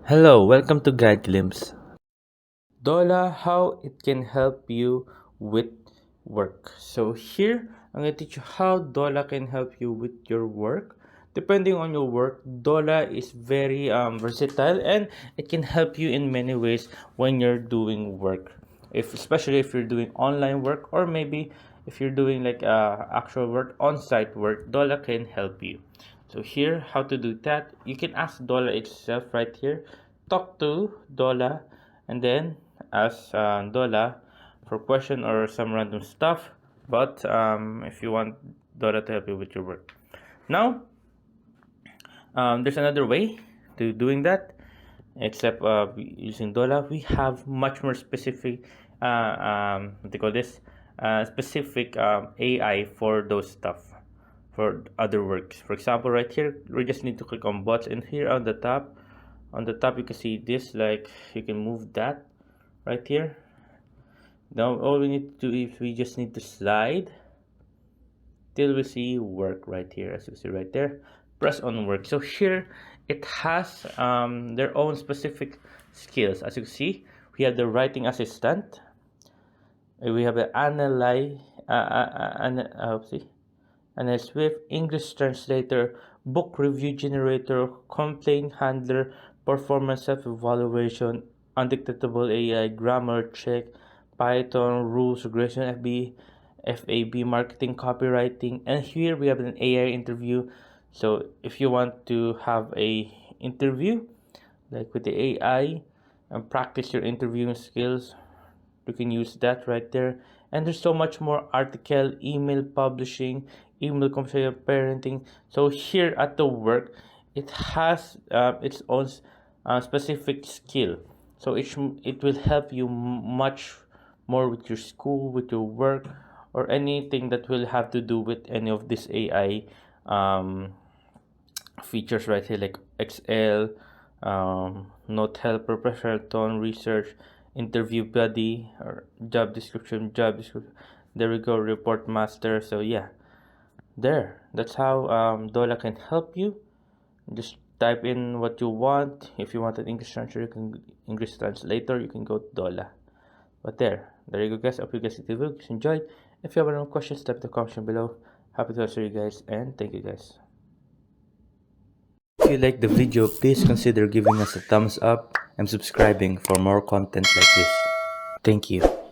Hello, welcome to Guide Glimpse. Dola, how it can help you with work. So here, I'm going to teach you how Dola can help you with your work. Depending on your work, Dola is very versatile and it can help you in many ways when you're doing work. Especially if you're doing online work or maybe if you're doing like actual work, on-site work, Dola can help you. So here, how to do that? You can ask Dola itself right here. Talk to Dola and then ask Dola for question or some random stuff. But if you want Dola to help you with your work. Now, there's another way to doing that. Except using Dola, we have much more specific, what do you call this? Specific AI for those stuff, for other works. For example, right here, we just need to click on bots, and here on the top, you can see this. Like you can move that right here. Now all we need to do is we just need to slide till we see work right here, as you see right there. Press on work. So here it has their own specific skills. As you see, we have the writing assistant, we have the analyze Swift, English translator, book review generator, complaint handler, performance self-evaluation, undetectable AI, grammar check, Python, rules, regression, FAB, marketing, copywriting, and here we have an AI interview. So if you want to have a interview like with the AI and practice your interviewing skills, you can use that right there. And there's so much more: article, email publishing, email conversation, parenting. So here at the work, it has its own specific skill. So it will help you much more with your school, with your work, or anything that will have to do with any of this AI features right here, like Excel, note helper, professional tone, research, interview buddy, or job description. There we go, report master. So yeah, that's how Dola can help you. Just type in what you want. If you want an English translator, you can English translator, you can go to Dola. But there you go, guys. Hope you guys enjoyed. If you have any more questions, type the comment below. Happy to answer you guys, and thank you guys. If you like the video, please consider giving us a thumbs up and subscribing for more content like this. Thank you.